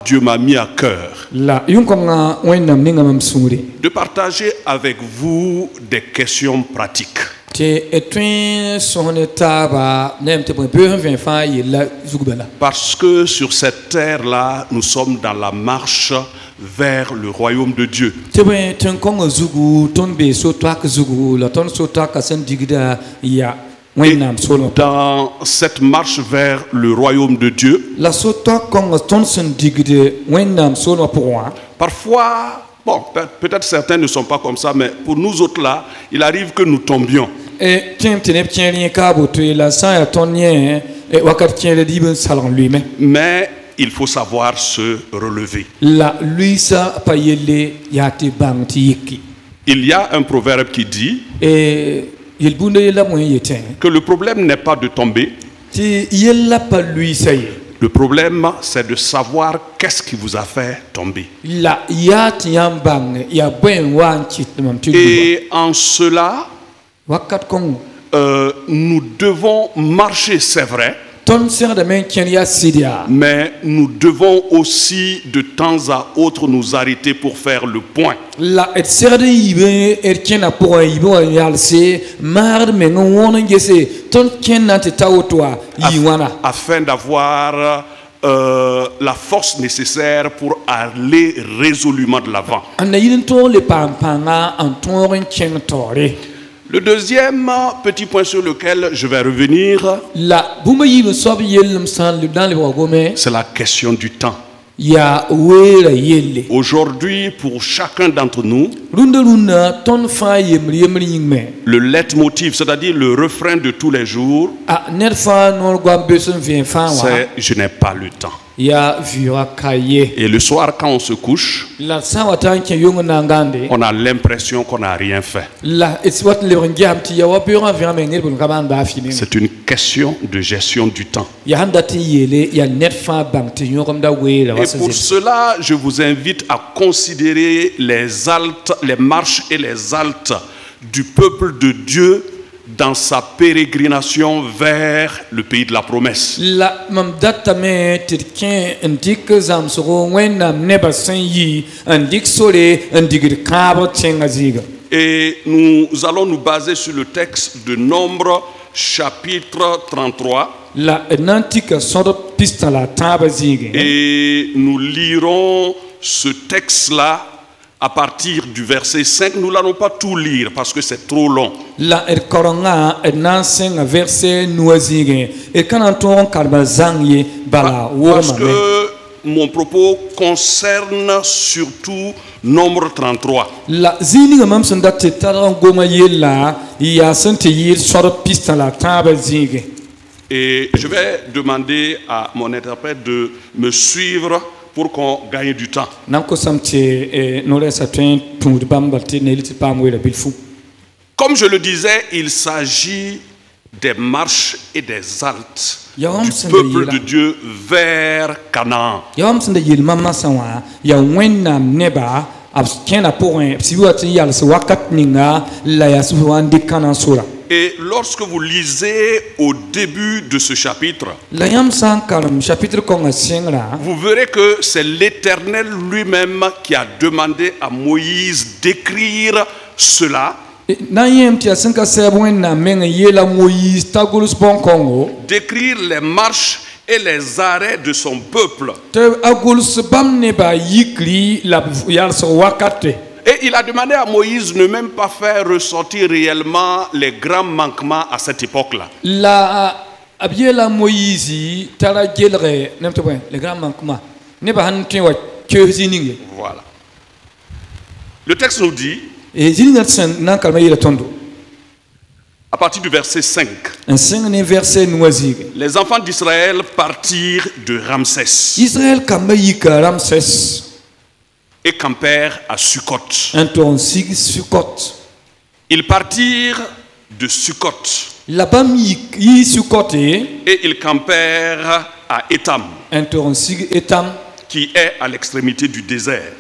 Dieu m'a mis à cœur de partager avec vous des questions pratiques. Parce que sur cette terre-là, nous sommes dans la marche vers le royaume de Dieu. Et dans cette marche vers le royaume de Dieu, parfois, bon, peut-être certains ne sont pas comme ça, mais pour nous autres là, il arrive que nous tombions. Mais il faut savoir se relever. Il y a un proverbe qui dit que le problème n'est pas de tomber. Le problème, c'est de savoir qu'est-ce qui vous a fait tomber. Et en cela, nous devons marcher, c'est vrai. Mais nous devons aussi de temps à autre nous arrêter pour faire le point. Afin d'avoir la force nécessaire pour aller résolument de l'avant. Le deuxième petit point sur lequel je vais revenir, c'est la question du temps. Aujourd'hui, pour chacun d'entre nous, le leitmotiv, c'est-à-dire le refrain de tous les jours, c'est « je n'ai pas le temps ». Et le soir, quand on se couche, on a l'impression qu'on n'a rien fait. C'est une question de gestion du temps. Et pour cela, je vous invite à considérer les marches et les haltes du peuple de Dieu dans sa pérégrination vers le pays de la promesse. Et nous allons nous baser sur le texte de Nombre, chapitre 33. Et nous lirons ce texte-là à partir du verset 5. Nous n'allons pas tout lire parce que c'est trop long. Parce que mon propos concerne surtout Nombre 33. Et je vais demander à mon interprète de me suivre pour qu'on gagne du temps. Comme je le disais, il s'agit des marches et des haltes du peuple de Dieu vers Canaan. Et lorsque vous lisez au début de ce chapitre, vous verrez que c'est l'Éternel lui-même qui a demandé à Moïse d'écrire cela. D'écrire les marches et les arrêts de son peuple. Et il a demandé à Moïse de ne même pas faire ressortir réellement les grands manquements à cette époque-là. Voilà. Le texte nous dit, à partir du verset 5, les enfants d'Israël partirent de Ramsès et campèrent à Sukkot. Ils partirent de Sukkot et ils campèrent à Étam, qui est à l'extrémité du désert.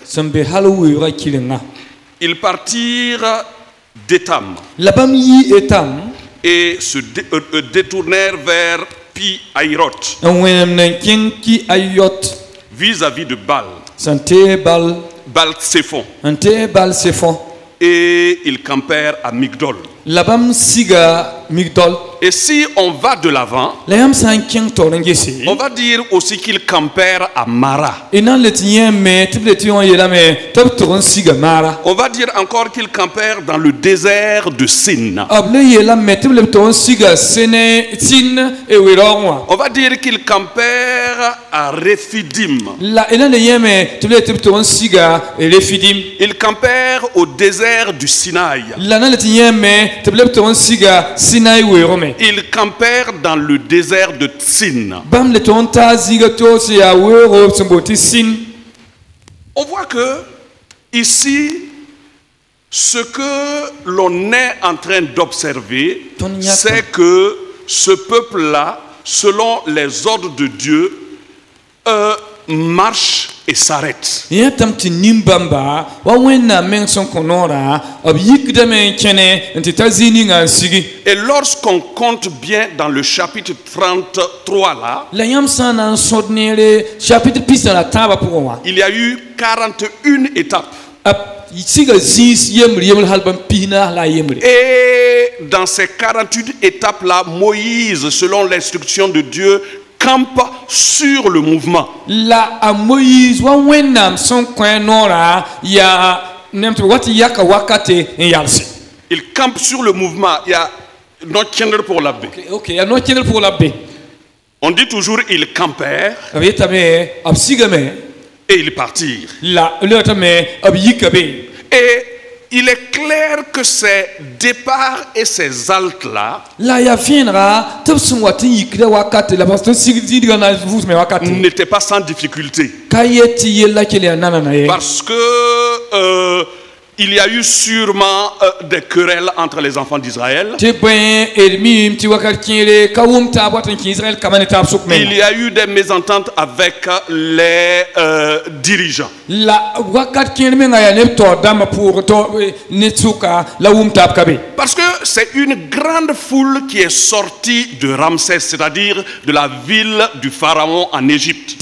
Ils partirent d'Étam et se détournèrent vers Pi-Hahiroth, vis-à-vis de Baal. Santé Baal. Baal Tsephon. Santé Baal Tsephon. Et ils campèrent à Migdol. Labam siga Migdol. Et si on va de l'avant, Layam san king torengesi. on va dire aussi qu'ils campèrent à Mara. Enan letien me tibletion yelame top toron siga Mara. On va dire encore qu'ils campèrent dans le désert de Sin. Able yelame tibleton siga Sene Sin e wironwa. On va dire qu'ils campèrent à Rephidim. La enan yeme tibleton siga Rephidim. Ils campèrent au désert du Sinaï. La nan letien me tibleton siga Sinai wirome. Ils campèrent dans le désert de Tsin. Bam le tonta ziga to se ya wero semboti Sin. On voit que ici, ce que l'on est en train d'observer, c'est que ce peuple-là, selon les ordres de Dieu, marche et s'arrête. Et lorsqu'on compte bien dans le chapitre 33 là, il y a eu 41 étapes. Et dans ces 48 étapes là, Moïse, selon l'instruction de Dieu, campe sur le mouvement. La a Moïse wa wenam son coin nora ya nemtu wati yaka wakate yalsi. Il campe sur le mouvement. Il y a notre channel pour l'abbé. OK, il y a notre channel pour l'abbé. On dit toujours ils campèrent et ils partirent. La le abiyikabe. Et il est clair que ces départs et ces haltes-là n'étaient pas sans difficulté. Parce que il y a eu sûrement des querelles entre les enfants d'Israël. Il y a eu des mésententes avec les dirigeants. Parce que c'est une grande foule qui est sortie de Ramsès, c'est-à-dire de la ville du pharaon en Égypte.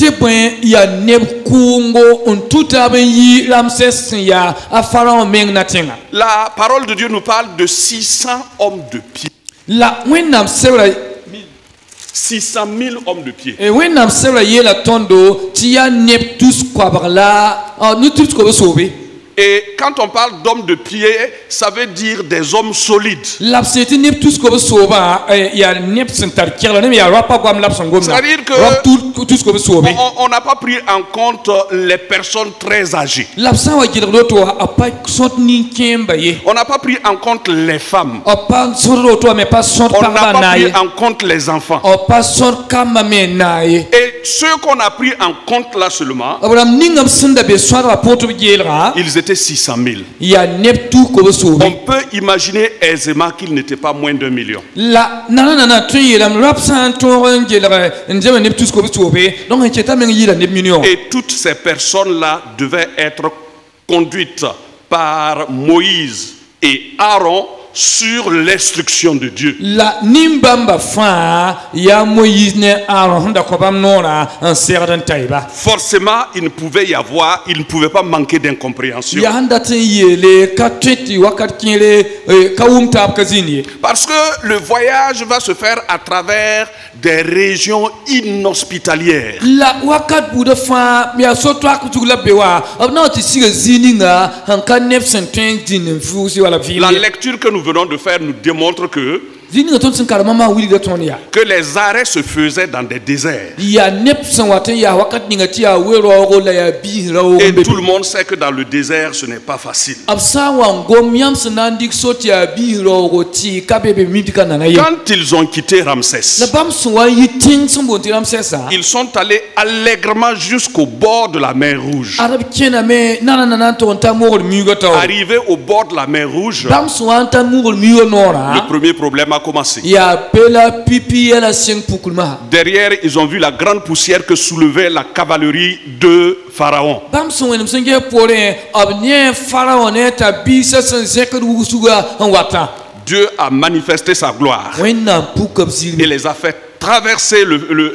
La parole de Dieu nous parle de 600 hommes de pied. 600 000 hommes de pied. Et quand on parle d'hommes de pied, ça veut dire des hommes solides. C'est-à-dire qu'on n'a pas pris en compte les personnes très âgées. On n'a pas pris en compte les femmes. On n'a pas pris en compte les enfants. Et ceux qu'on a pris en compte là seulement, ils étaient 600 000. On peut imaginer aisément qu'ils n'étaient pas moins d'1 million. Et toutes ces personnes-là devaient être conduites par Moïse et Aaron sur l'instruction de Dieu. La nimbamba fa ya Moïse ne Aaron da kobam nora en serdan taiba. Forcément, il ne pouvait pas manquer d'incompréhension. Ya handate yele katweti wakatkele kawum tab kazini. Parce que le voyage va se faire à travers des régions inhospitalières. La wakat buda fa ya sotwa kutugla bewa. Abna tisiga zininga hanka 920 fusi wala ville. La lecture que nous venons de faire nous démontre que les arrêts se faisaient dans des déserts. Et tout le monde sait que dans le désert, ce n'est pas facile. Quand ils ont quitté Ramsès, ils sont allés allègrement jusqu'au bord de la mer Rouge. Arrivés au bord de la mer Rouge, le premier problème a commencé. Derrière, ils ont vu la grande poussière que soulevait la cavalerie de Pharaon. Dieu a manifesté sa gloire et les a fait traversé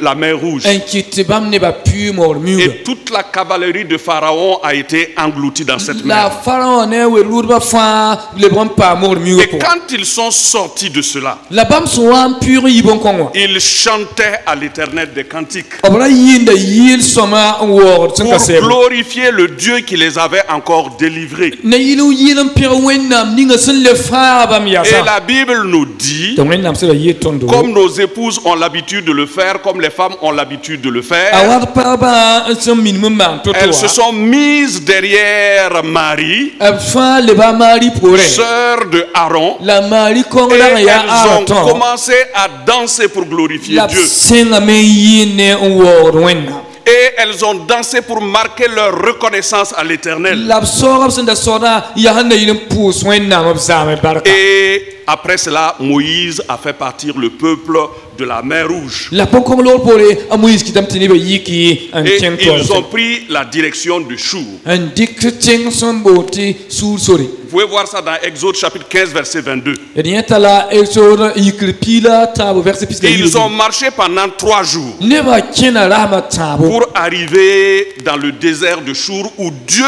la mer Rouge. En kiti bam ne ba pu mor miuga. Et toute la cavalerie de Pharaon a été engloutie dans cette La mer. pharaon ne we lourd ba fa le bram pa mor miuga. Et quand ils sont sortis de cela, La bam so am pur yibon konwa. ils chantaient à l'Éternel des cantiques Obra yinda yil soma wor sun pour ka sebo. glorifier le Dieu qui les avait encore délivrés. Na yilu yilam pir wennam ninga sun le fa bam Et yasa. la Bible nous dit, Donc wennam se la yitondo. comme nos épouses ont l'habitude de le faire, comme les femmes ont l'habitude de le faire, Awar pa ba sun minimum man to elles se sont mises derrière Marie, Fa le ba mari pore. sœur de Aaron, La mari et kongla ya elles ont araton. commencé à danser pour glorifier La Dieu. senga me yine wor wennam. Et elles ont dansé pour marquer leur reconnaissance à l'Éternel. La sorab sun da sona ya handa yilim pus wennam abzame barka. Et après cela, Moïse a fait partir le peuple de la mer Rouge. La pon lor pore a Moïse kitam tini ba yiki an Et tieng ils to. ont pris la direction de Chour. An dik tieng son boti sur sori. Vous pouvez voir ça dans Exode chapitre 15, verset 22. Et dientala exode yikripila tabu verset pis Ils ont marché pendant 3 jours ne ba kena rama tabu. pour arriver dans le désert de Chour où Dieu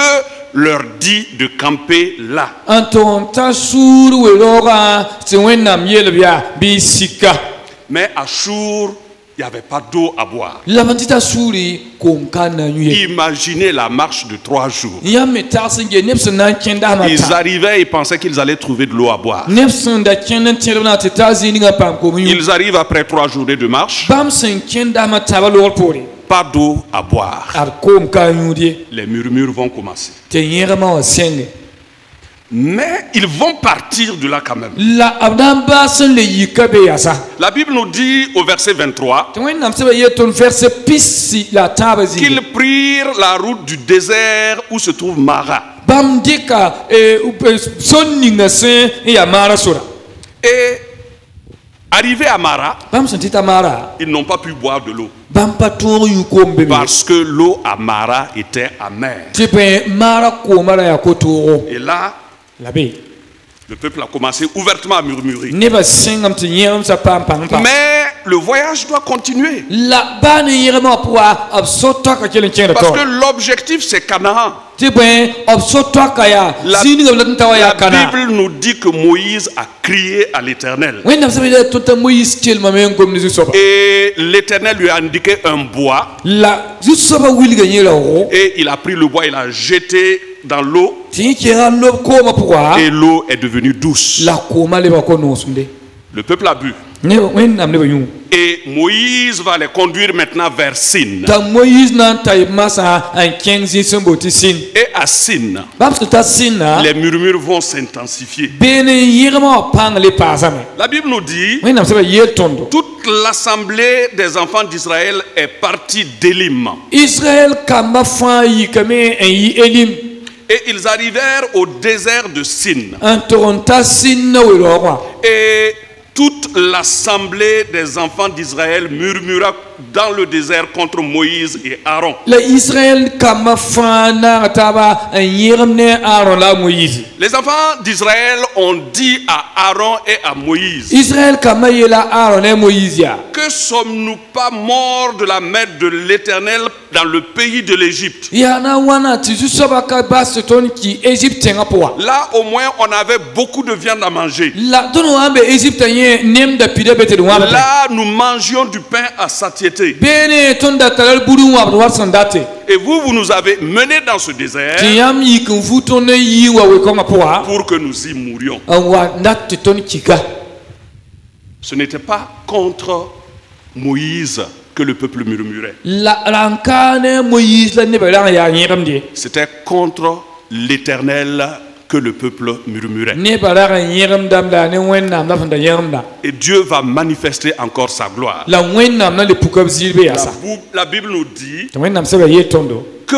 leur dit de camper là. Anton ta sur welora se wennam yelbia bisika. Mais à Chour, il n'y avait pas d'eau à boire. La bandita suri komkana nuye. Imaginez la marche de 3 jours. Ya metasinge nepson na kenda Ils mata. arrivaient et pensaient qu'ils allaient trouver de l'eau à boire. Nepson da kenda terna tetazi ninga pam ko mu. Ils arrivent après 3 journées de marche, Bam sen kenda mata ba lor pore. pas d'eau à boire. Ar komka nyudie. Les murmures vont commencer. Te yerma wa senge. Mais ils vont partir de là quand même. La abdamba sen le yikabe yasa. La Bible nous dit au verset 23 Te wennam se ba yeton verse pisi la tabazi. qu'ils prirent la route du désert où se trouve Mara. Bam dika son ninga sen ya mara sura. Et arrivés à Mara, Bam sen tita mara. ils n'ont pas pu boire de l'eau Bam patur yu kombe. parce que l'eau à Mara était amère. Tipe mara ko mara ya kotoro. Et là, Labe. le peuple a commencé ouvertement à murmurer. Neba singam te yem sa pam pam pam. Mais le voyage doit continuer. La bane yerema poa absoto ka kelen kyen Parce to. que l'objectif c'est Canaan. Tipe absoto ka ya La, zini ngam latin tawa ya la kana. Bible nous dit que Moïse a crié à l'Éternel. Wenda sabe da tota Moïse kel mamen kom ni soba. Et l'Éternel lui a indiqué un bois. La soba wil gagner la ro. Et il a pris le bois, il a jeté dans l'eau. Ti kera lo ko ma poa. Et l'eau est devenue douce. La ko ma le ba ko no sunde. Le peuple a bu. Ne wenda ne ba yu. Et Moïse va les conduire maintenant vers Sin. Ta Moïse nan tay masa an kenzi somboti sin. Et à Sin, Babs ta sin les murmures vont s'intensifier. bene yerema pang le pasame. La Bible nous dit, Wenda sabe yetondo. toute l'assemblée des enfants d'Israël est partie d'Élim. Israël kamba fa yikame en yi elim. Et ils arrivèrent au désert de Sin. En toronta sin na welorwa. Et toute l'assemblée des enfants d'Israël murmura dans le désert contre Moïse et Aaron. La Israël kamba fa na taba en yeremne Aaron la Moïse. Les enfants d'Israël ont dit à Aaron et à Moïse, Israël kamba yela Aaron et Moïse ya. que sommes-nous pas morts de la main de l'Éternel dans le pays de l'Égypte? Ya na wana tizu soba ka baseton ki Égypte ngapoa. Là au moins on avait beaucoup de viande à manger. La dono ambe Égypte ye nem da pide bete wa. Là nous mangions du pain à satiété. Bene tonda talal buru wa war sandate. Et vous nous avez menés dans ce désert Tiyam yikun futone yi wa we ko ngapoa. pour que nous y mourions. Wa ndat ton kika. Ce n'était pas contre Moïse que le peuple murmurait. La rankane Moïse la ne ba ya yeremde. C'était contre l'Éternel que le peuple murmurait. Ne ba la yerem dam da ne wennam na fanda yerem da. Et Dieu va manifester encore sa gloire. La wennam na le pukab zilbe ya sa. La Bible nous dit Wennam se ba yetondo. que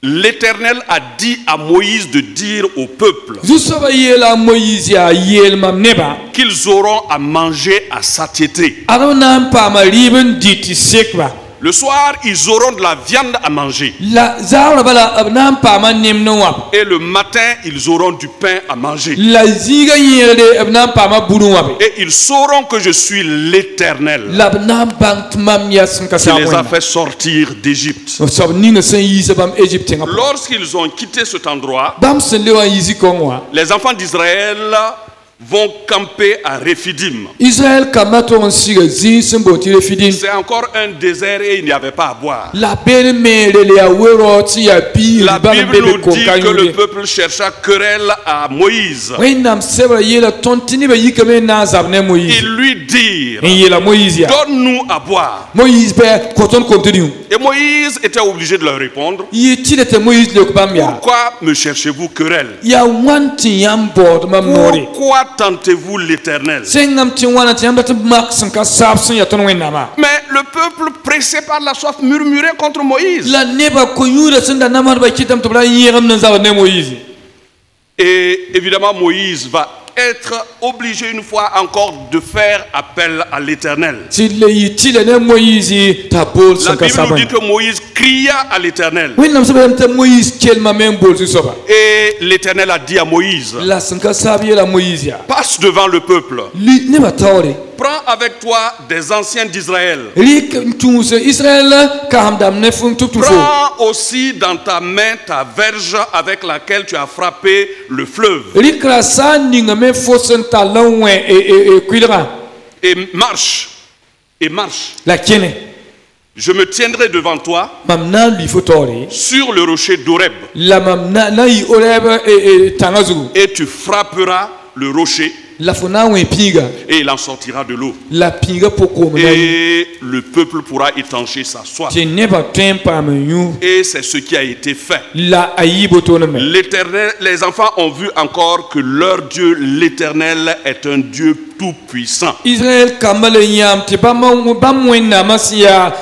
l'Éternel a dit à Moïse de dire au peuple Zusoba yela Moïse ya yelmam neba. qu'ils auront à manger à satiété. Aronam pa ma riben diti sekba. Le soir, ils auront de la viande à manger. La zara bala nan pa man nem no wap. Et le matin, ils auront du pain à manger. La ziga yerde nan pa ma bulu wap. Et ils sauront que je suis l'Éternel La nan bank mam yasin ka qui sa les a wona. fait sortir d'Égypte. So ni na sen yi se bam Egypte nga. Lorsqu'ils ont quitté cet endroit, Bam sen lewa yizi kongwa. les enfants d'Israël vont camper à Réphidim. Israël kamato on siga zi semboti le fidin. C'est encore un désert et il n'y avait pas à boire. La belle mere le ya wero ti ya bi La ba Bible bebe nous ko dit que le kanyude. peuple chercha querelle à Moïse. Wenam sebra yela tontini be yikame na zabne Moïse. Ils lui dirent, Yela Moïse ya. donne-nous à boire. Moïse be koton continue. Et Moïse était obligé de leur répondre, Yiti le Moïse le bam ya. pourquoi me cherchez-vous querelle? Ya wanti yam board mam nori. Pourquoi tentez-vous l'Éternel? Sengam ti wana ti yam dat mak sanka sab sen ya ton wenama. Mais le peuple pressé par la soif murmurait contre Moïse. La neba ko yura senda namar ba kitam to bla yegam nan zabne Moïse. Et évidemment, Moïse va être obligé une fois encore de faire appel à l'Éternel. Ti le yiti le ne Moïse ta bol La sanka Bible nous saban. dit que Moïse cria à l'Éternel. Wenam sebra ta Moïse kelma men bol si soba. Et l'Éternel a dit à Moïse, La sanka sab yela Moïse ya. passe devant le peuple. Li ne ba tawre. Prends avec toi des anciens d'Israël. Rik tous Israël ka hamdam ne fun tutu fo. Prends aussi dans ta main ta verge avec laquelle tu as frappé le fleuve. Rikra sa ninga me fosen ta lawen e kuilra. Et marche. Et marche. La kene. Je me tiendrai devant toi Mamna li fotore. sur le rocher d'Oreb. La mamna na yi oreb e tangazu. Et tu frapperas le rocher La fona wen piga. et il en sortira de l'eau. La piga poko mena. Et le peuple pourra étancher sa soif. Je ne pas tempa menyu. Et c'est ce qui a été fait. La ayibo tonome. L'Éternel, les enfants ont vu encore que leur Dieu, l'Éternel, est un Dieu tout-puissant. Israël kamale yam te ba wenna masia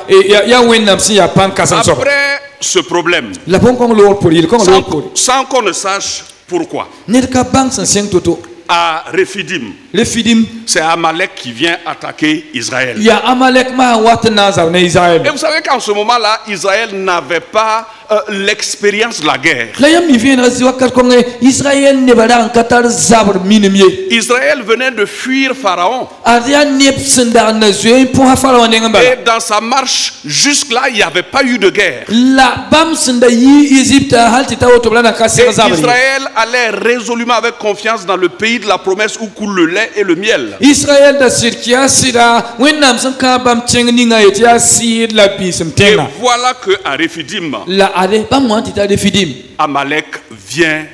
ya wenna masia pan kasan so. Après ce problème, La bon kong lor pour il kong lor pour. sans qu'on ne sache pourquoi, Ne ka bang san seng toto. à Réphidim, Le fidim c'est Amalek qui vient attaquer Israël. ya Amalek ma watna za ne Et Israël. vous savez qu'en ce moment-là, Israël n'avait pas l'expérience de la guerre. La yam mi vien razi wakat kong Israël ne bada katar zabr minimie. Israël venait de fuir Pharaon. Aria nep sendar na zuen pour ha fara ne ngamba. Et dans sa marche jusque-là, il n'y avait pas eu de guerre. La bam senda yi Egypte halti ta oto blana Et kasira zabri. Israël allait résolument avec confiance dans le pays de la promesse où coule le lait et le miel. Israël da sirkia sira wennam san ka bam tengni nga yetia sir la bisem Et tenga. voilà que à Réphidim, La ade bam wanti ta de fidim. Amalek vient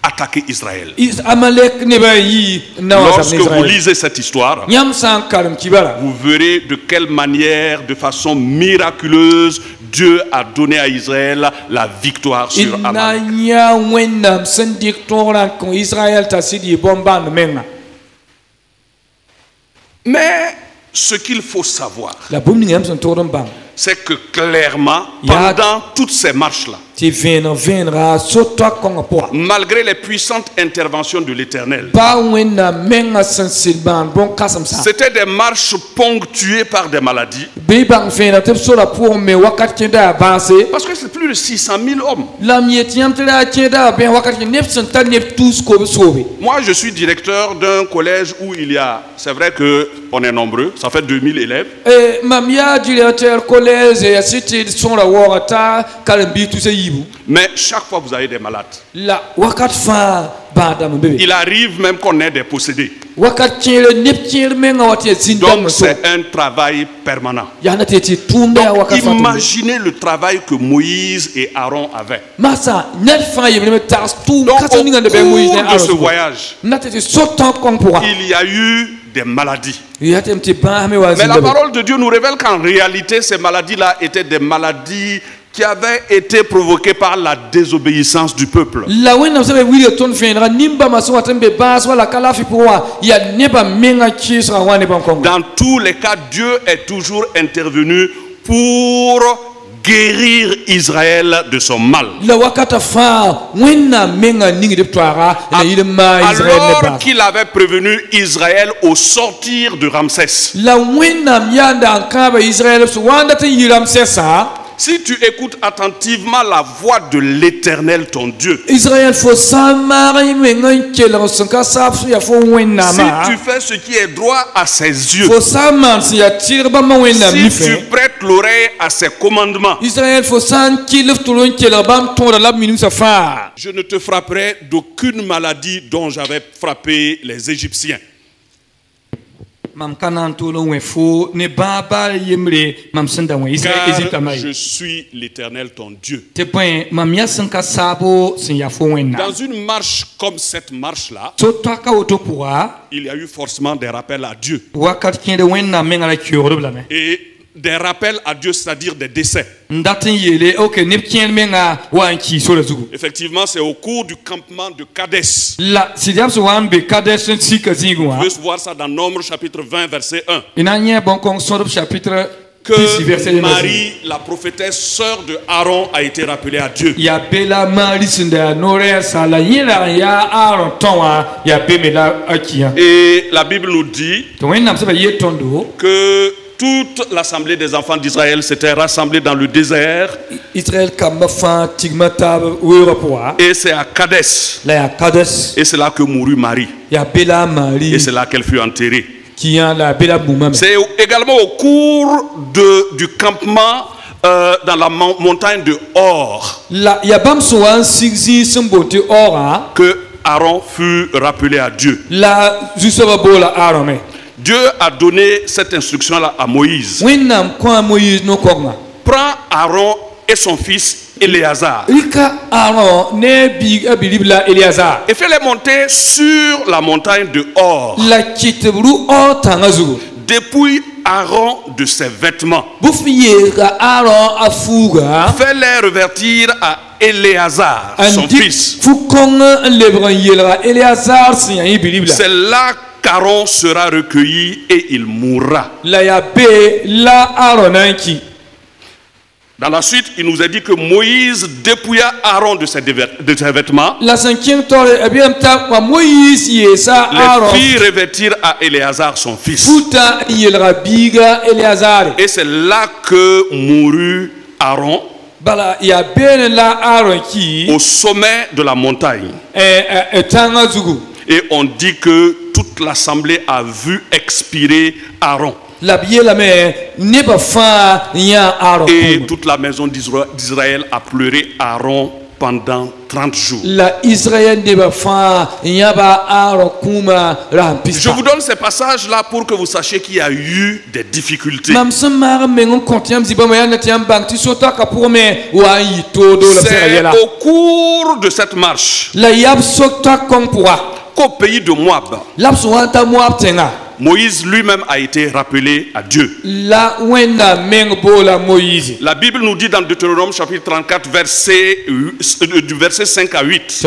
attaquer Israël. Amalek ne ba yi na wa Lorsque vous lisez cette histoire, Nyam san karam kibara. vous verrez de quelle manière, de façon miraculeuse, Dieu a donné à Israël la victoire sur Amalek. Inanya wennam san diktoran kon Israël ta sidi bomba no menga. Mais ce qu'il faut savoir, La bumni ngam san toron bang. c'est que clairement, Ya- pendant toutes ces marches-là, Ti venra so to kon po. malgré les puissantes interventions de l'Éternel, Ba wennam menga san silban bon kasam sa. c'était des marches ponctuées par des maladies. Be bang fena tep so la pour me wakat kenda avancer. Parce que c'est plus de 600 000 hommes. La miet yam tela kenda ben wakat ke nef san tan nef tous ko sauver. Moi, je suis directeur d'un collège où il y a, c'est vrai qu'on est nombreux, ça fait 2000 élèves. Mamia directeur collège et cité son la warata kalambi tout ce yibu. Mais chaque fois, vous avez des malades. La wakat fa bada mo bébé. Il arrive même qu'on ait des possédés. Wakat kele nep kele menga watie zindam Donc, so. c'est un travail permanent. Ya na teti tumbe Donc, wakat fa. imaginez le travail que Moïse et Aaron avaient. Masa net fa yebe me tas tout Donc, kasa au ninga de be Moïse cours na de ce aro. voyage, Na teti sotan kon pour. il y a eu des maladies. Ya temti ba me wa Mais la zindam. parole de Dieu nous révèle qu'en réalité, ces maladies-là étaient des maladies qui avaient été provoquées par la désobéissance du peuple. La wena sabe wili ton fenra nimba maso watembe bas wala kalafi pour ya neba menga kisra wane ban kongo. Dans tous les cas, Dieu est toujours intervenu pour guérir Israël de son mal. Alors qu'il avait prévenu Israël au sortir de Ramsès. Si tu écoutes attentivement la voix de l'Éternel ton Dieu, si tu fais ce qui est droit à ses yeux, si tu prêtes l'oreille à ses commandements, je ne te frapperai d'aucune maladie dont j'avais frappé les Égyptiens. Car je suis l'Éternel ton Dieu. Dans une marche comme cette marche-là, il y a eu forcément des rappels à Dieu. Et des rappels à Dieu, c'est-à-dire des décès. Effectivement, c'est au cours du campement de Kadès. Vous pouvez voir ça dans Nombre chapitre 20, verset 1. Que Marie, la prophétesse, sœur de Aaron, a été rappelée à Dieu. Et la Bible nous dit que toute l'assemblée des enfants d'Israël s'était rassemblée dans le désert. Et c'est à Kadès. Et c'est là que mourut Marie. Et c'est là qu'elle fut enterrée. C'est également au cours du campement dans la montagne de Hor que Aaron fut rappelé à Dieu. Dieu a donné cette instruction-là à Moïse. Prends Aaron et son fils Éléazar et fais-les monter sur la montagne de Hor. Dépouille Aaron de ses vêtements. Fais-les revêtir à Éléazar, son fils. C'est là qu'Aaron sera recueilli et il mourra. Dans la suite, il nous a dit que Moïse dépouilla Aaron de ses vêtements. Les fit revêtir à Éléazar, son fils. Et c'est là que mourut Aaron, au sommet de la montagne. Et on dit que toute l'assemblée a vu expirer Aaron. Et toute la maison d'Israël a pleuré Aaron pendant 30 jours. Je vous donne ces passages-là pour que vous sachiez qu'il y a eu des difficultés. C'est au cours de cette marche qu'au pays de Moab, Moïse lui-même a été rappelé à Dieu. La Bible nous dit dans Deutéronome chapitre 34 du verset 5 à 8.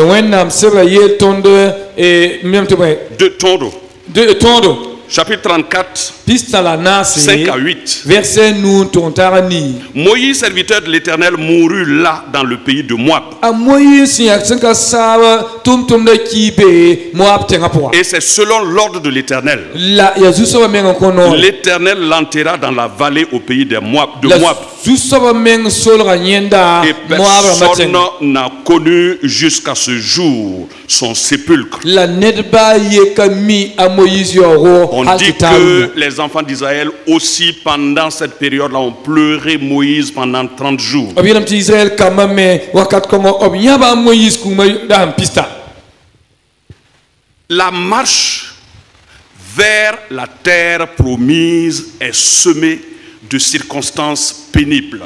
Chapitre 34, 5 à 8. Moïse, serviteur de l'Éternel, mourut là dans le pays de Moab. Et c'est selon l'ordre de l'Éternel. L'Éternel l'enterra dans la vallée au pays de Moab. Et personne n'a connu jusqu'à ce jour son sépulcre. On dit que les enfants d'Israël aussi pendant cette période-là ont pleuré Moïse pendant 30 jours. La marche vers la terre promise est semée de circonstances pénibles.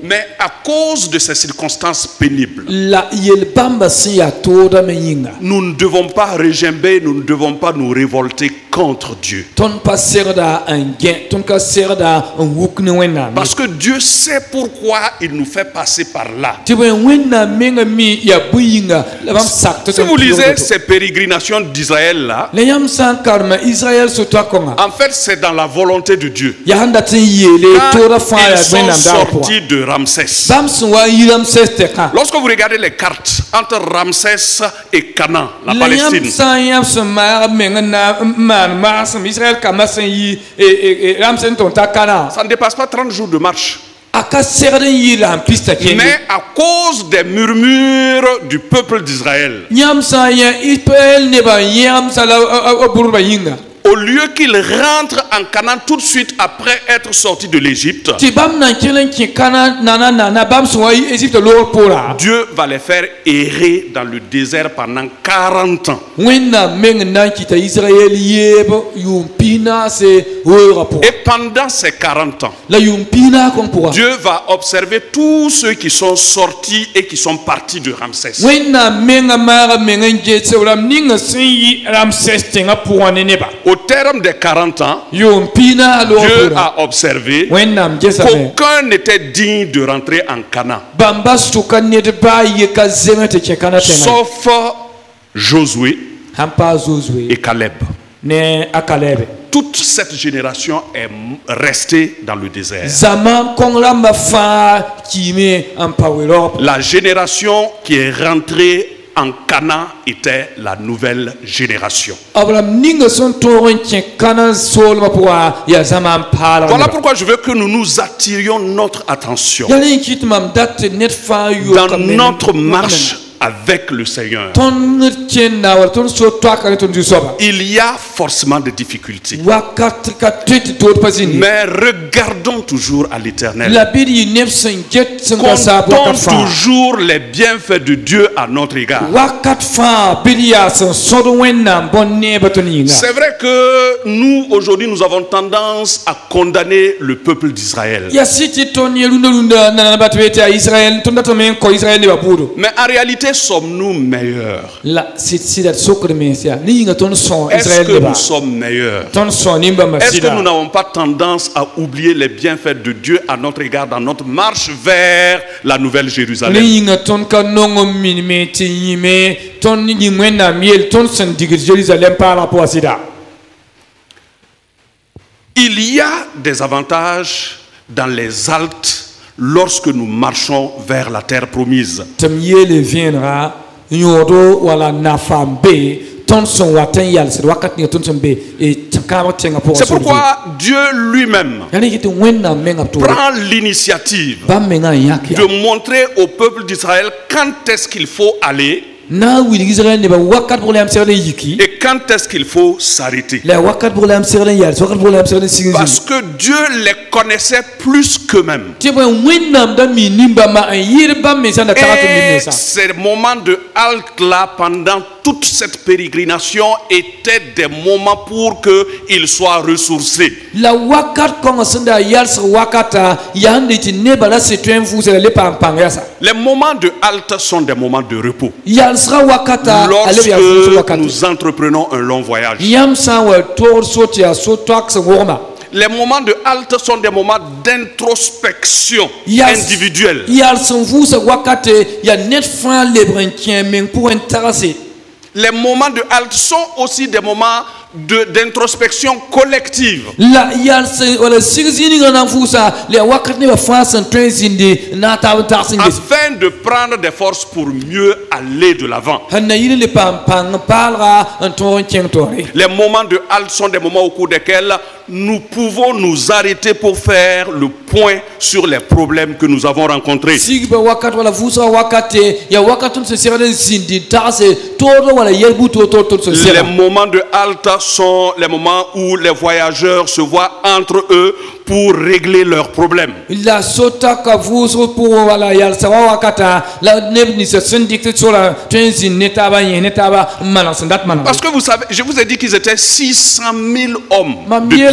Mais à cause de ces circonstances pénibles, la yel bamba sin ya toda me yinga nous ne devons pas regimber, nous ne devons pas nous révolter contre Dieu. ton pa serda un gain ton ka serda un wukne wena Parce que Dieu sait pourquoi il nous fait passer par là. ti ben wena menga mi ya buyinga la bam sak to Si vous lisez ces pérégrinations d'Israël là, le yam san karma Israël so to konga en fait c'est dans la volonté de Dieu. ya handa tin yele toda fa Quand ya ils sont wena da po sortis de Ramsès. bam so wa yiram seste ka Lorsque vous regardez les cartes entre Ramsès et Canaan, la le yam Palestine, san yam so ma menga na man ma sam Israël kama san yi ram sen ton ta kana ça ne dépasse pas 30 jours de marche. aka serda yila am pista kende Mais à cause des murmures du peuple d'Israël, Nyam sa ya Israël ne ba yam sa la burba yinga. au lieu qu'ils rentrent en Canaan tout de suite après être sortis de l'Égypte, Ti bam na kelen ki kana na bam so wa Égypte lor pora. Dieu va les faire errer dans le désert pendant 40 ans. Wenna meng na ki ta Israël yebo yumpina se wora po. Et pendant ces 40 ans, La yumpina kon pora. Dieu va observer tous ceux qui sont sortis et qui sont partis de Ramsès. Wenna menga mara menga je se ram ninga sin yi Ramses tenga po neneba. Au terme des 40 ans, Yumpina lor Dieu pora. a observé Wenna je sa me. qu'aucun n'était digne de rentrer en Canaan, Bamba suka ne de ba ye ka zema te kana tenga. sauf Josué Hampa zozwe et Caleb. ne akalebe. Toute cette génération est restée dans le désert. Zaman kongramba fa kime ampawero. La génération qui est rentrée en Canaan était la nouvelle génération. Abraham ninga son toron tien kana sol mapwa ya zaman pala. Voilà pourquoi je veux que nous nous attirions notre attention Yali kitmam dat net fa yo dans notre marche avec le Seigneur. ton tien na wa ton so to akare ton du soba. Il y a forcément des difficultés, Wakat ka tit to pasini. mais regardons toujours à l'Éternel. La bidi nef sen jet sen ka sa Comptons wakat fa. toujours les bienfaits de Dieu à notre égard. Wakat fa bidi ya sen sodo wenna bonne batoninga. C'est vrai que nous, aujourd'hui, nous avons tendance à condamner le peuple d'Israël. Ya siti ton yelunda na batwete ya Israël ton datomen ko Israël ne babudo. Mais en réalité, sommes-nous meilleurs? La sit dat sokre mesia ni nga ton son Est-ce Israël que ne ba nous sommes meilleurs? ton son nimba Est-ce que masida nous n'avons pas tendance à oublier les bienfaits de Dieu à notre égard dans notre marche vers la Nouvelle Jérusalem? ni nga ton ka nongo minime ti yime ton ni mwena miel ton sen dig Jérusalem par rapport à sida. Il y a des avantages dans les haltes lorsque nous marchons vers la terre promise. Tam yele viendra nyodo wala nafambe ton son waten yal se wakat ni ton son be e takama tenga pour. C'est pourquoi Dieu lui-même yani kitu wenna menga to prend l'initiative ba menga yake de montrer au peuple d'Israël quand est-ce qu'il faut aller na wi Israël ne ba wakat pour les am serle yiki et quand est-ce qu'il faut s'arrêter. la wakat pour les am serle yal wakat pour les am serle singi. Parce que Dieu les connaissait plus qu'eux-mêmes. Et Et ces moments de halte là pendant toute cette pérégrination étaient des moments pour qu'ils soient ressourcés. La wakat kongasenda yals wakata yandi nebala setuen vous le pampangasa. Les moments de halte sont des moments de repos. Yalsra wakata Lorsque nous entreprenons un long voyage. Yamsa wa tor sotia sotax ngoma. Les moments de halte sont des moments d'introspection individuelle. Yalson vous wakate ya net fin lebrenkien men pour intéresser. Les moments de halte sont aussi des moments d'introspection collective. La yalse wala sigzini ngana fusa le wakati ba fasan twenzindi na tabatarsingi. Afin de prendre des forces pour mieux aller de l'avant. Les moments de halte sont des moments au cours desquels nous pouvons nous arrêter pour faire le point sur les problèmes que nous avons rencontrés. Les moments de halte sont les moments où les voyageurs se voient entre eux pour régler leurs problèmes. Parce que vous savez, je vous ai dit qu'ils étaient 600 000 hommes de pied.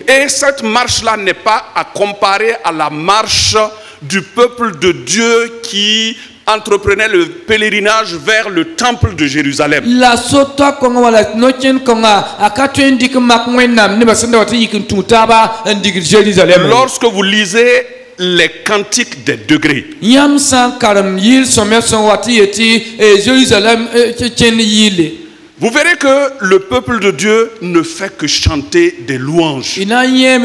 Et cette marche-là n'est pas à comparer à la marche du peuple de Dieu qui entreprenait le pèlerinage vers le temple de Jérusalem. La sota konga wala nochen konga akatwen dik makwenam ne basenda wati yikin tutaba ndik Jérusalem. Lorsque vous lisez les cantiques des degrés, Yam san karam yil somer son wati yeti Jérusalem chen yile. vous verrez que le peuple de Dieu ne fait que chanter des louanges, D'adorer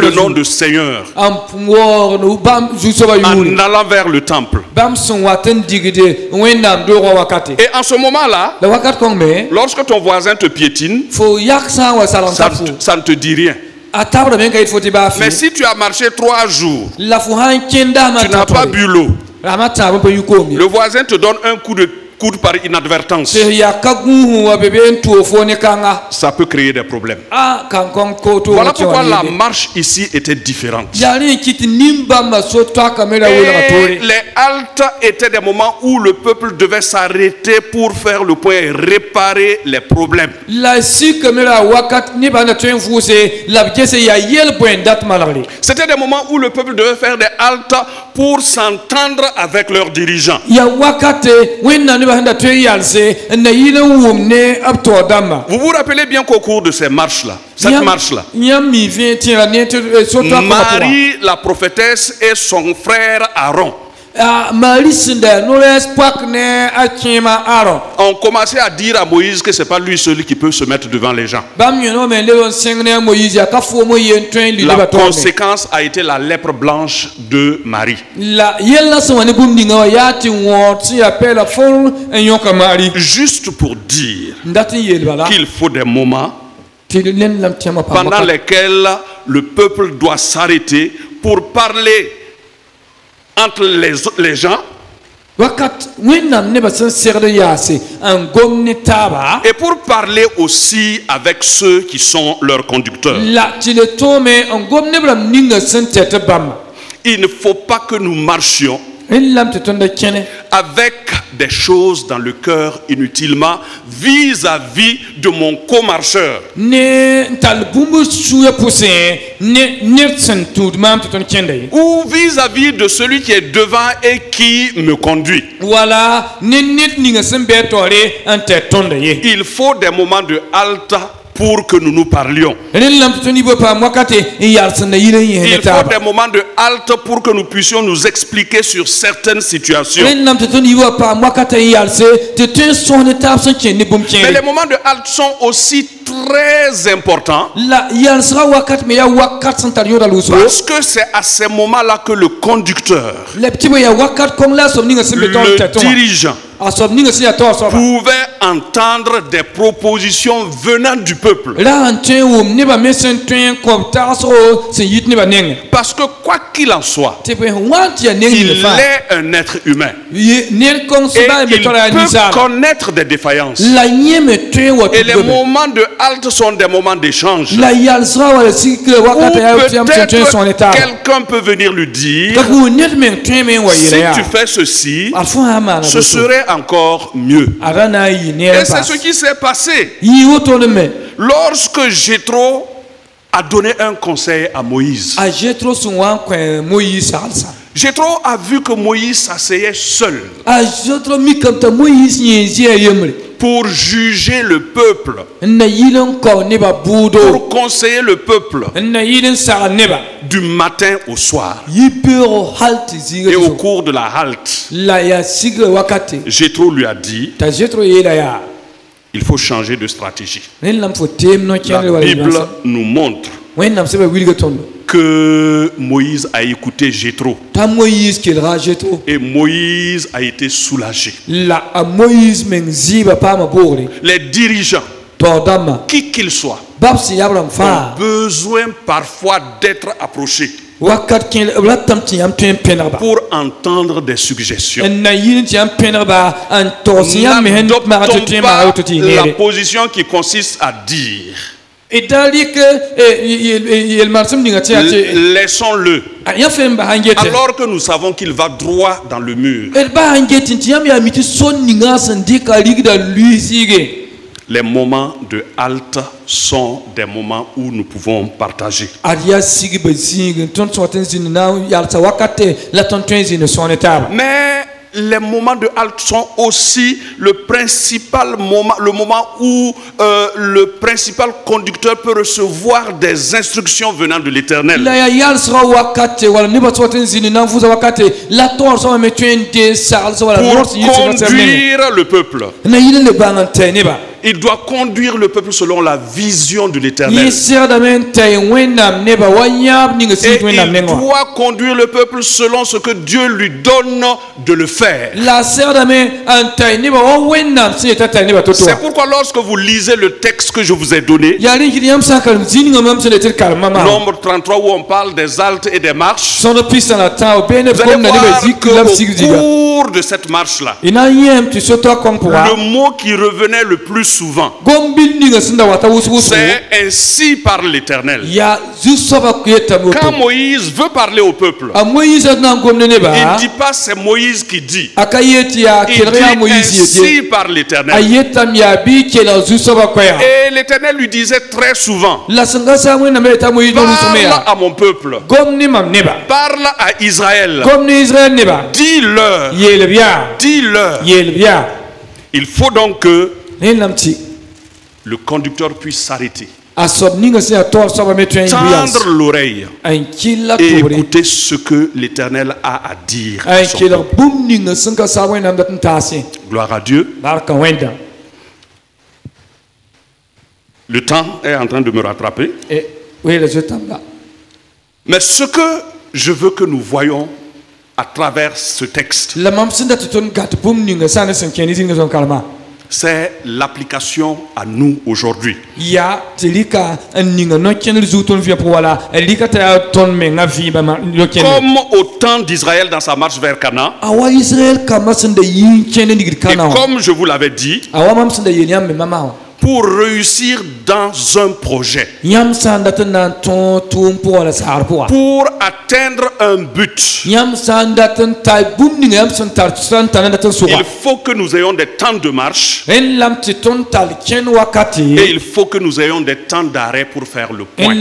le nom du Seigneur en allant vers le temple. Et en ce moment-là, lorsque ton voisin te piétine, ça ne te dit rien. Mais si tu as marché 3 jours, tu n'as pas bu l'eau, le voisin te donne un coup de coude par inadvertance, ça peut créer des problèmes. Voilà pourquoi la marche ici était différente. Et les haltes étaient des moments où le peuple devait s'arrêter pour faire le point et réparer les problèmes. C'était des moments où le peuple devait faire des haltes pour s'entendre avec leurs dirigeants. Vous vous rappelez bien qu'au cours de ces marches-là, cette marche-là, Marie, la prophétesse, et son frère Aaron ont commencé à dire à Moïse que ce n'est pas lui celui qui peut se mettre devant les gens. La conséquence a été la lèpre blanche de Marie. Juste pour dire qu'il faut des moments pendant lesquels le peuple doit s'arrêter pour parler entre les gens et pour parler aussi avec ceux qui sont leurs conducteurs. Il ne faut pas que nous marchions avec des choses dans le cœur inutilement vis-à-vis de mon co-marcheur. Ou vis-à-vis de celui qui est devant et qui me conduit. Il faut des moments de halte pour que nous nous parlions. Il faut des moments de halte pour que nous puissions nous expliquer sur certaines situations. Mais les moments de halte sont aussi très importants parce que c'est à ces moments-là que le conducteur, le dirigeant, pouvait entendre des propositions venant du peuple. Parce que quoi qu'il en soit, il est un être humain. Et il peut connaître des défaillances. Et les moments de halte sont des moments d'échange. Ou peut-être quelqu'un peut venir lui dire, si tu fais ceci, ce serait encore mieux. Et c'est ce qui s'est passé. Lorsque Jéthro a donné un conseil à Moïse, Jéthro a vu que Moïse s'asseyait seul pour juger le peuple, pour conseiller le peuple du matin au soir. Et au cours de la halte, Jéthro lui a dit, il faut changer de stratégie. La Bible nous montre que Moïse a écouté Jéthro. Et Moïse a été soulagé. Les dirigeants, qui qu'ils soient, ont besoin parfois d'être approchés pour entendre des suggestions. N'adoptons pas la position qui consiste à dire, laissons-le, alors que nous savons qu'il va droit dans le mur. Les moments de halte sont des moments où nous pouvons partager. Mais les moments de halte sont aussi le principal moment, le moment où le principal conducteur peut recevoir des instructions venant de l'Éternel. Pour conduire le peuple. Il doit conduire le peuple selon la vision de l'Éternel. Et il doit conduire le peuple selon ce que Dieu lui donne de le faire. C'est pourquoi lorsque vous lisez le texte que je vous ai donné, Nombre 33 où on parle des haltes et des marches, vous allez voir qu'au cours de cette marche-là, le mot qui revenait le plus souvent, c'est ainsi parle l'Éternel. Quand Moïse veut parler au peuple, il ne dit pas c'est Moïse qui dit. Il dit ainsi parle l'Éternel. Et l'Éternel lui disait très souvent, parle à mon peuple, parle à Israël, dis-leur, dis-leur. Il faut donc que le conducteur puisse s'arrêter, tendre l'oreille et écouter ce que l'Éternel a à dire. Gloire à Dieu. Le temps est en train de me rattraper. Mais ce que je veux que nous voyons à travers ce texte, c'est l'application à nous aujourd'hui. Comme au temps d'Israël dans sa marche vers Canaan, et comme je vous l'avais dit, pour réussir dans un projet, pour atteindre un but, il faut que nous ayons des temps de marche et il faut que nous ayons des temps d'arrêt pour faire le point.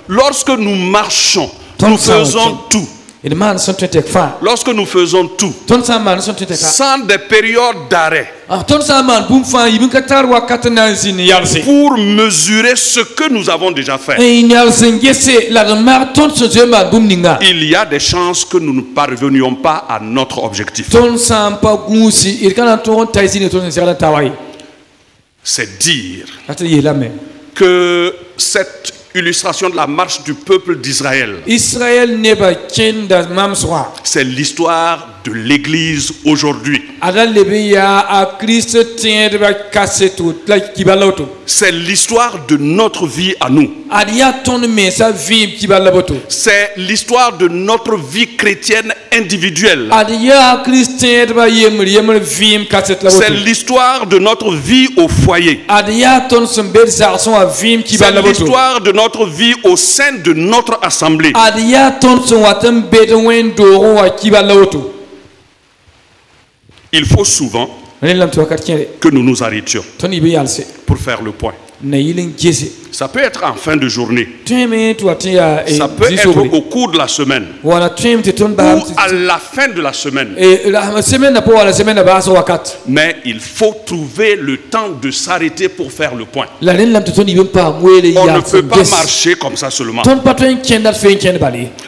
Lorsque nous marchons, nous faisons tout. Lorsque nous faisons tout, sans des périodes d'arrêt, pour mesurer ce que nous avons déjà fait, il y a des chances que nous ne parvenions pas à notre objectif. C'est dire que cette illustration de la marche du peuple d'Israël, c'est l'histoire de l'Église aujourd'hui. C'est l'histoire de notre vie à nous. C'est l'histoire de notre vie chrétienne individuelle. C'est l'histoire de notre vie au foyer. C'est l'histoire de notre vie au sein de notre assemblée. Il faut souvent que nous nous arrêtions pour faire le point. Ça peut être en fin de journée, ça peut être au cours de la semaine ou à la fin de la semaine. Mais il faut trouver le temps de s'arrêter pour faire le point. On ne peut pas marcher comme ça seulement,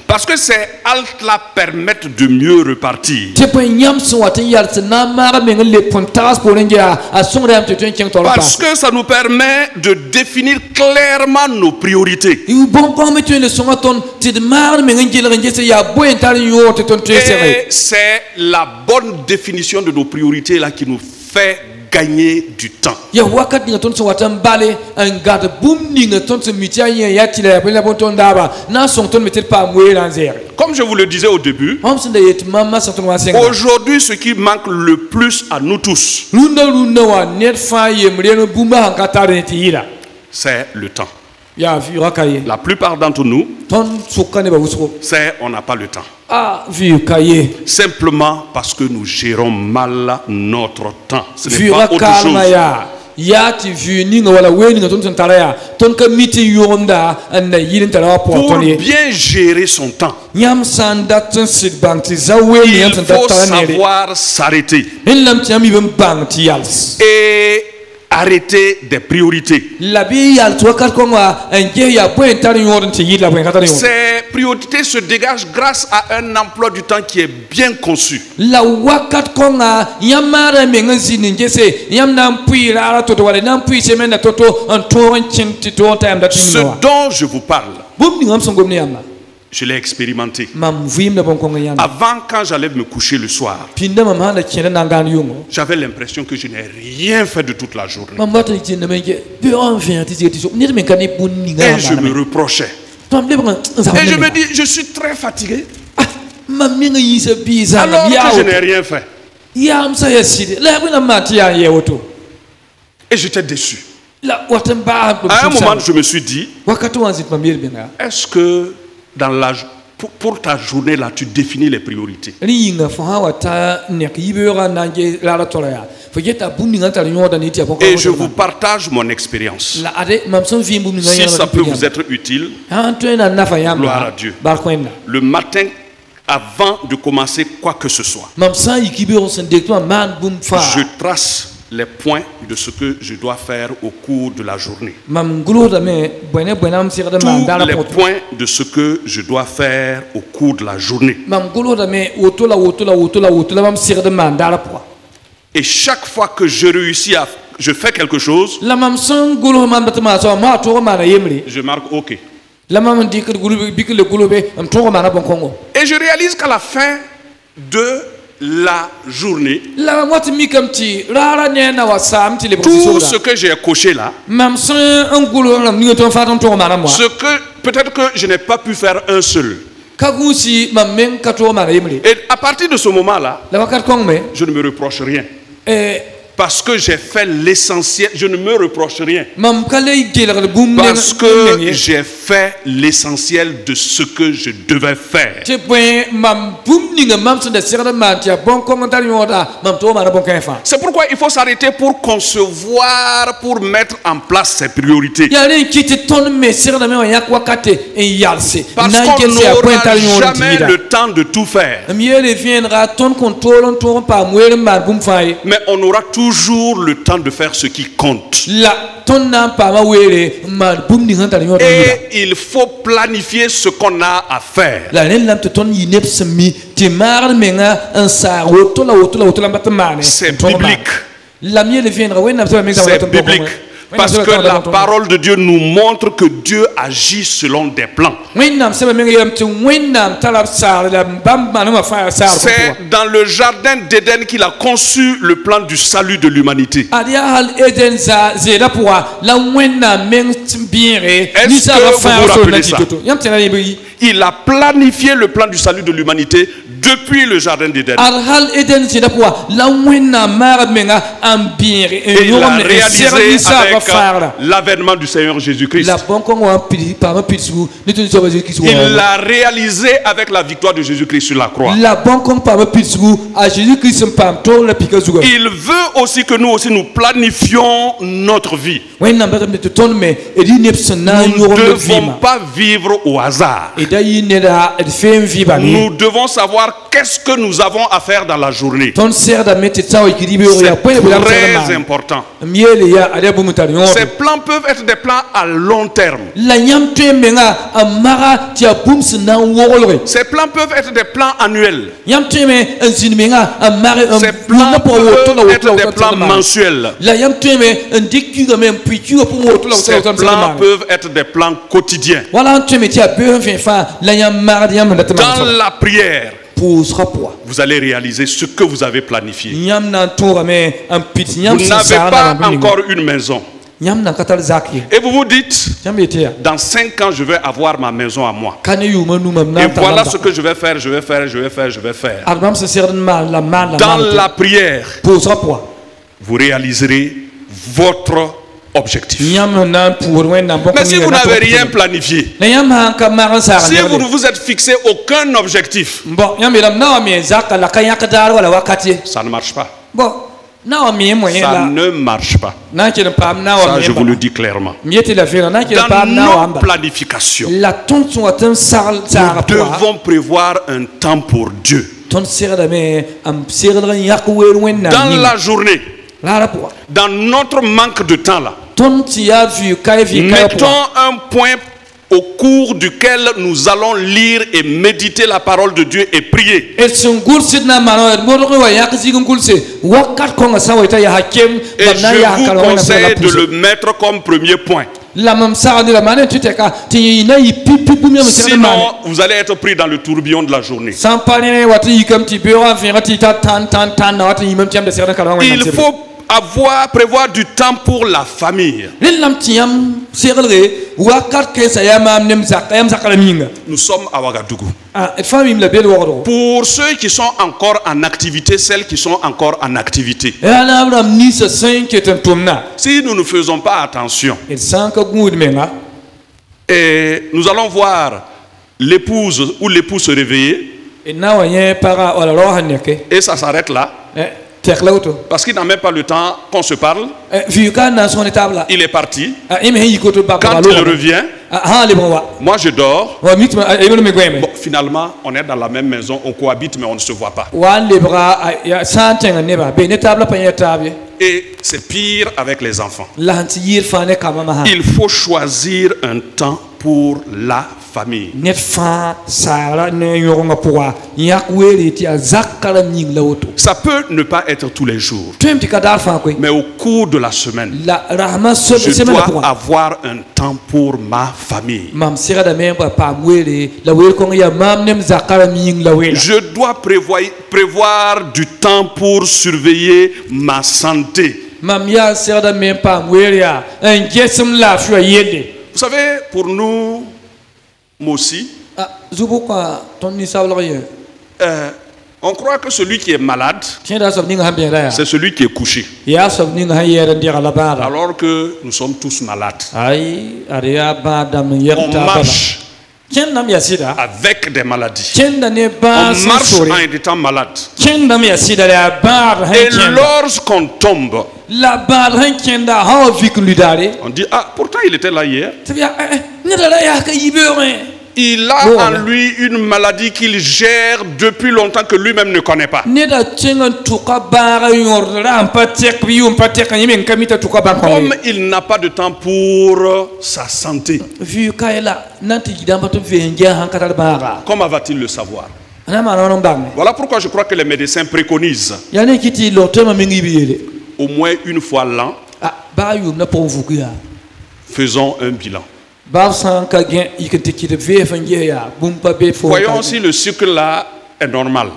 parce que ces haltes-là permettent de mieux repartir. Parce que ça nous permet de définir clairement nos priorités. Et c'est la bonne définition de nos priorités là qui nous fait gagner du temps. Comme je vous le disais au début, aujourd'hui ce qui manque le plus à nous tous, c'est le temps. La plupart d'entre nous, c'est on n'a pas le temps. Simplement parce que nous gérons mal notre temps. Ce n'est pas autre chose. Pour bien gérer son temps, il faut savoir s'arrêter et arrêter des priorités. Ces priorités se dégagent grâce à un emploi du temps qui est bien conçu. Ce dont je vous parle, je l'ai expérimenté. Avant, quand j'allais me coucher le soir, j'avais l'impression que je n'ai rien fait de toute la journée. Et je me reprochais. Et je me dis, je suis très fatigué. Alors que je n'ai rien fait. Et j'étais déçu. À un moment, je me suis dit, est-ce que pour ta journée là, tu définis les priorités? Et je vous partage mon expérience. Si ça peut vous être utile, gloire à Dieu. Le matin, avant de commencer quoi que ce soit, je trace les points de ce que je dois faire au cours de la journée. Tous les points de ce que je dois faire au cours de la journée. Et chaque fois que je réussis je fais quelque chose, je marque OK. Et je réalise qu'à la fin de la journée, tout ce que j'ai coché là, ce que peut-être que je n'ai pas pu faire un seul. Et à partir de ce moment-là, je ne me reproche rien. Parce que j'ai fait l'essentiel, je ne me reproche rien. Parce que j'ai fait l'essentiel de ce que je devais faire. C'est pourquoi il faut s'arrêter pour concevoir, pour mettre en place ses priorités. Parce qu'on n'aura jamais le temps de tout faire. Mais on aura toujours le temps de faire ce qui compte. Et il faut planifier ce qu'on a à faire. C'est biblique. C'est biblique. Parce que la parole de Dieu nous montre que Dieu agit selon des plans. C'est dans le jardin d'Éden qu'il a conçu le plan du salut de l'humanité. Est-ce que vous vous rappelez ça? Il a planifié le plan du salut de l'humanité depuis le jardin d'Éden. Et il l'a réalisé avec l'avènement du Seigneur Jésus-Christ. Il l'a réalisé avec la victoire de Jésus-Christ sur la croix. Il veut aussi que nous aussi nous planifions notre vie. Nous ne devons pas vivre au hasard. Nous devons savoir qu'est-ce que nous avons à faire dans la journée. C'est très important. Ces plans peuvent être des plans à long terme. Ces plans peuvent être des plans annuels. Ces plans peuvent être des plans mensuels. Ces plans peuvent être des plans quotidiens. Dans la prière, vous allez réaliser ce que vous avez planifié. Vous n'avez pas encore une maison. Et vous vous dites, dans 5 ans, je vais avoir ma maison à moi. Et voilà ce que je vais faire, je vais faire. Dans la prière, vous réaliserez votre objectif. Mais si vous n'avez rien planifié, si vous ne vous êtes fixé aucun objectif, ça ne marche pas. Ça ne marche pas. Ça, je vous le dis clairement. Dans nos planifications, nous devons prévoir un temps pour Dieu. Dans la journée, dans notre manque de temps là, mettons un point au cours duquel nous allons lire et méditer la parole de Dieu et prier. Et je vous conseille de le mettre comme premier point. Sinon, vous allez être pris dans le tourbillon de la journée. Il faut prévoir du temps pour la famille. Nous sommes à Ouagadougou. Pour ceux qui sont encore en activité, celles qui sont encore en activité, si nous ne faisons pas attention, et nous allons voir l'épouse ou l'époux se réveiller, et ça s'arrête là. Parce qu'il n'a même pas le temps qu'on se parle. Il est parti. Quand il revient, moi je dors. Bon, finalement, on est dans la même maison, on cohabite, mais on ne se voit pas. Et c'est pire avec les enfants. Il faut choisir un temps pour la famille. Ça peut ne pas être tous les jours, mais au cours de la semaine, je dois avoir un temps pour ma famille. Je dois prévoir du temps pour surveiller ma santé. Vous savez, pour nous, moi aussi, on croit que celui qui est malade, c'est celui qui est couché. Alors que nous sommes tous malades. On marche avec des maladies. On marche en étant malade. Et lorsqu'on tombe, on dit, ah, pourtant il était là hier. Il a en lui une maladie qu'il gère depuis longtemps que lui-même ne connaît pas. Comme il n'a pas de temps pour sa santé, comment va-t-il le savoir? Voilà pourquoi je crois que les médecins préconisent au moins une fois l'an, faisons un bilan. Voyons si le sucre là est normal.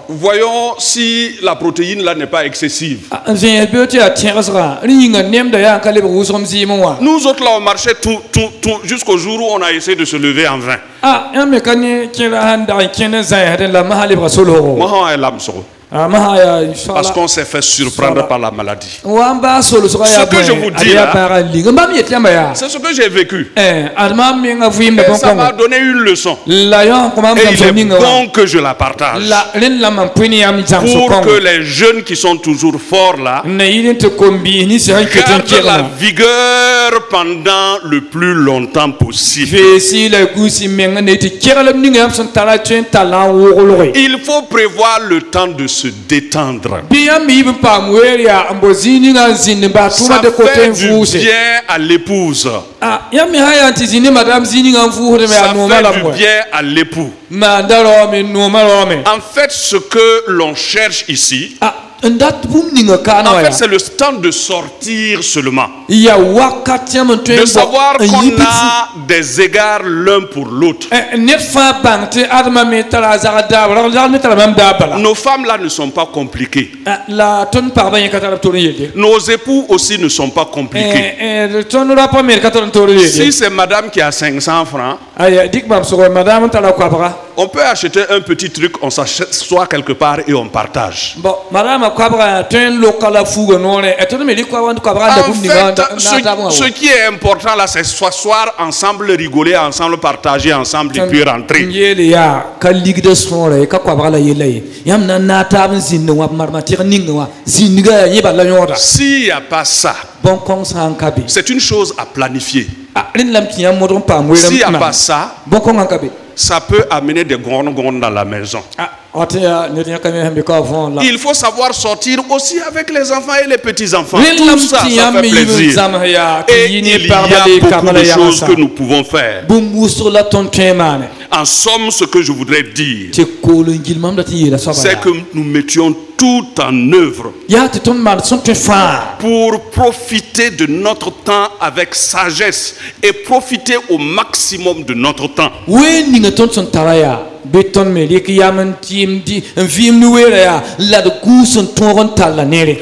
Voyons si la protéine là n'est pas excessive. Nous autres là on marchait tout jusqu'au jour où on a essayé de se lever en vain. Parce qu'on s'est fait surprendre par la maladie. Ce que je vous dis là, c'est ce que j'ai vécu. Et ça m'a donné une leçon. Et il est bon que je la partage. Pour que les jeunes qui sont toujours forts là gardent la vigueur pendant le plus longtemps possible. Il faut prévoir le temps de se détendre. Ça fait du bien à l'épouse. Ça fait du bien à l'époux. En fait, ce que l'on cherche ici, en fait, c'est le temps de sortir seulement. De savoir qu'on a des égards l'un pour l'autre. Nos femmes là ne sont pas compliquées. Nos époux aussi ne sont pas compliqués. Si c'est madame qui a 500 francs, On peut acheter un petit truc, on s'assoit quelque part et on partage. En fait, ce qui est important là, c'est s'asseoir ensemble, rigoler ensemble, partager ensemble et puis rentrer. S'il n'y a pas ça, c'est une chose à planifier. S'il n'y a pas ça, ça peut amener des grondes dans la maison. Il faut savoir sortir aussi avec les enfants et les petits-enfants. Tout ça, ça fait plaisir. Et il y a beaucoup de choses que nous pouvons faire. En somme, ce que je voudrais dire, c'est que nous mettions tout en œuvre pour profiter de notre temps avec sagesse et profiter au maximum de notre temps.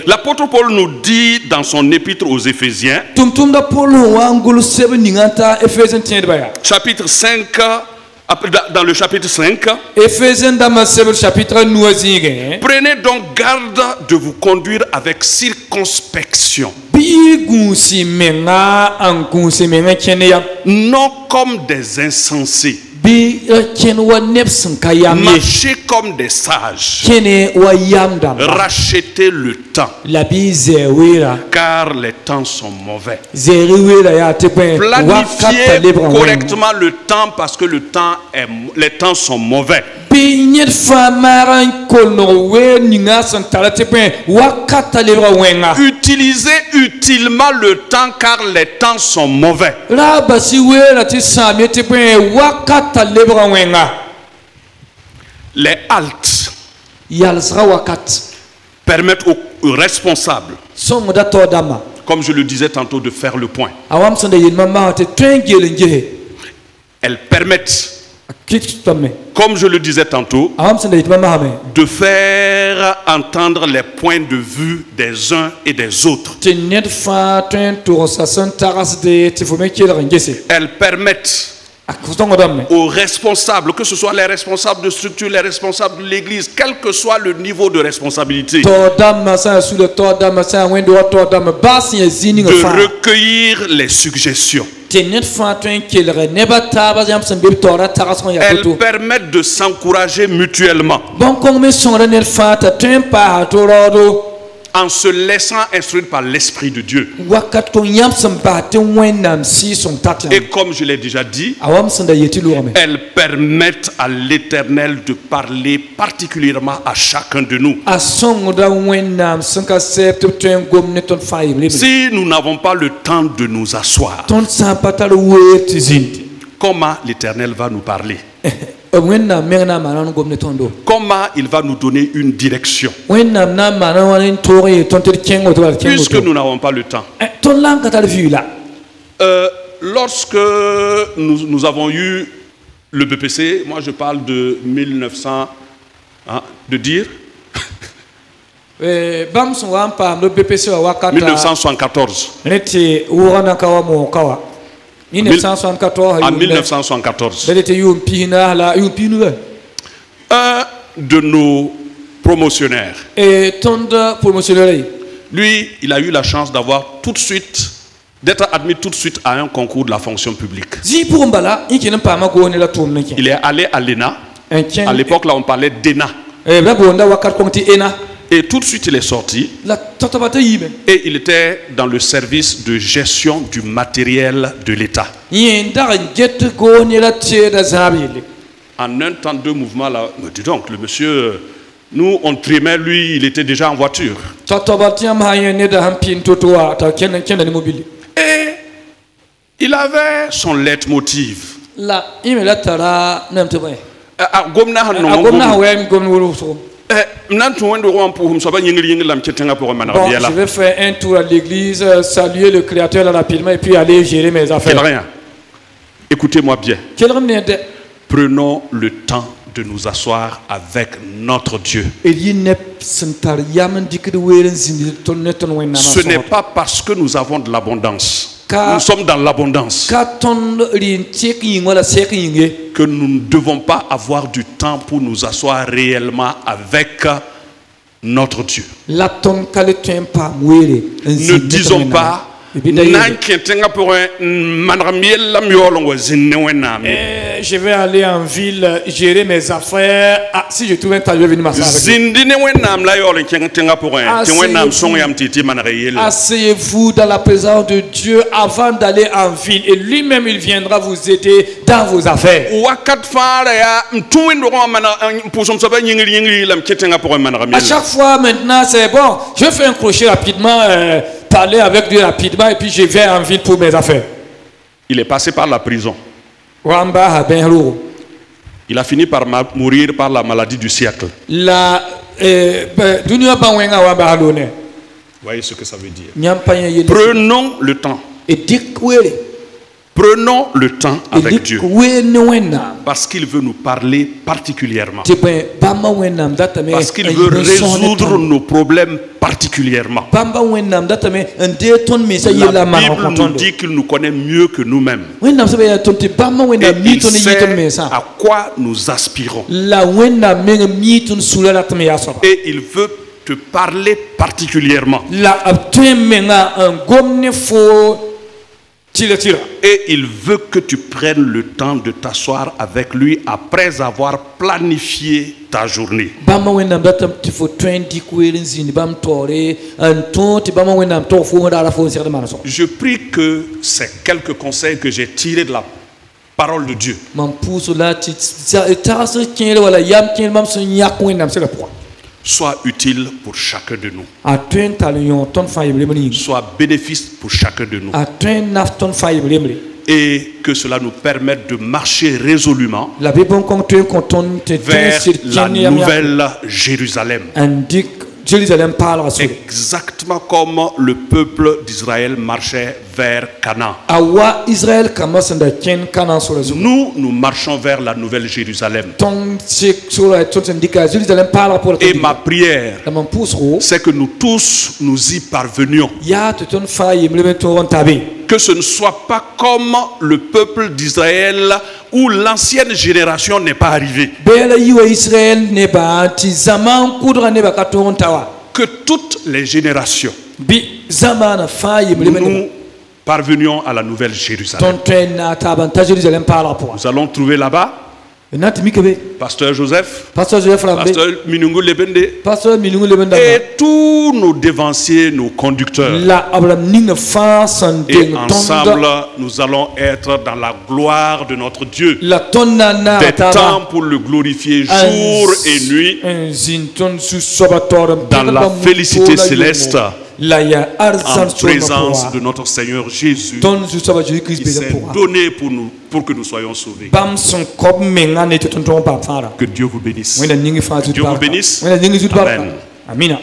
L'apôtre Paul nous dit dans son épître aux Éphésiens, chapitre 5, dans le chapitre 5, prenez donc garde de vous conduire avec circonspection, non comme des insensés, marchez comme des sages, rachetez le temps, car les temps sont mauvais. Planifiez correctement le temps parce que les temps sont mauvais. Utilisez utilement le temps car les temps sont mauvais. Les haltes permettent aux responsables, comme je le disais tantôt, de faire le point. Elles permettent, comme je le disais tantôt, de faire entendre les points de vue des uns et des autres. Elles permettent aux responsables, que ce soit les responsables de structure, les responsables de l'église, quel que soit le niveau de responsabilité, de recueillir les suggestions. Elles permettent de s'encourager mutuellement en se laissant instruire par l'Esprit de Dieu. Et comme je l'ai déjà dit, elles permettent à l'Éternel de parler particulièrement à chacun de nous. Si nous n'avons pas le temps de nous asseoir, comment l'Éternel va nous parler? Comment il va nous donner une direction? Puisque nous n'avons pas le temps. Lorsque nous avons eu le BPC, moi je parle de 1900, de dire 1974. En 1974, un de nos promotionnaires, lui, il a eu la chance d'être admis tout de suite à un concours de la fonction publique. Il est allé à l'ENA. À l'époque, là, on parlait d'ENA. Et tout de suite, il est sorti. Et il était dans le service de gestion du matériel de l'État. En un temps, deux mouvements, là, dis donc, le monsieur, nous, on trimait, lui, il était déjà en voiture. Et il avait son leitmotiv. Je vais faire un tour à l'église, saluer le Créateur rapidement et puis aller gérer mes affaires. Écoutez-moi bien. Prenons le temps de nous asseoir avec notre Dieu. Ce n'est pas parce que nous avons de l'abondance nous sommes dans l'abondance, que nous ne devons pas avoir du temps pour nous asseoir réellement avec notre Dieu. Ne disons pas je vais aller en ville gérer mes affaires. Ah, si je trouve un tas, je vais venir m'asseoir avec lui. Asseyez-vous dans la présence de Dieu avant d'aller en ville. Et lui-même, il viendra vous aider dans vos affaires. À chaque fois, maintenant, c'est bon. Je fais un crochet rapidement. Parler avec Dieu rapidement et puis je vais en ville pour mes affaires. Il est passé par la prison. Il a fini par mourir par la maladie du siècle. Vous voyez ce que ça veut dire? Prenons le temps. Prenons le temps avec Dieu. Parce qu'il veut nous parler particulièrement. Parce qu'il veut résoudre nos problèmes particulièrement. La Bible nous dit qu'il nous connaît mieux que nous-mêmes. Et il sait à quoi nous aspirons. Et il veut te parler particulièrement. Et il veut que tu prennes le temps de t'asseoir avec lui après avoir planifié ta journée. Je prie que ces quelques conseils que j'ai tirés de la parole de Dieu soit utile pour chacun de nous. Soit bénéfice pour chacun de nous. Et que cela nous permette de marcher résolument vers la nouvelle Jérusalem. Exactement comme le peuple d'Israël marchait vers Canaan. Nous marchons vers la nouvelle Jérusalem. Et ma prière, c'est que nous tous nous y parvenions. Que ce ne soit pas comme le peuple d'Israël où l'ancienne génération n'est pas arrivée. Que toutes les générations nous parvenions à la nouvelle Jérusalem. Nous allons trouver là-bas Pasteur Joseph, Pasteur Minungu Lebende et tous nos dévanciers, nos conducteurs. Et ensemble, nous allons être dans la gloire de notre Dieu. Des temps pour le glorifier jour et nuit. Dans la félicité céleste. En présence de notre Seigneur Jésus, qui s'est donné pour que nous soyons sauvés. Que Dieu vous bénisse. Que Dieu vous bénisse. Amen.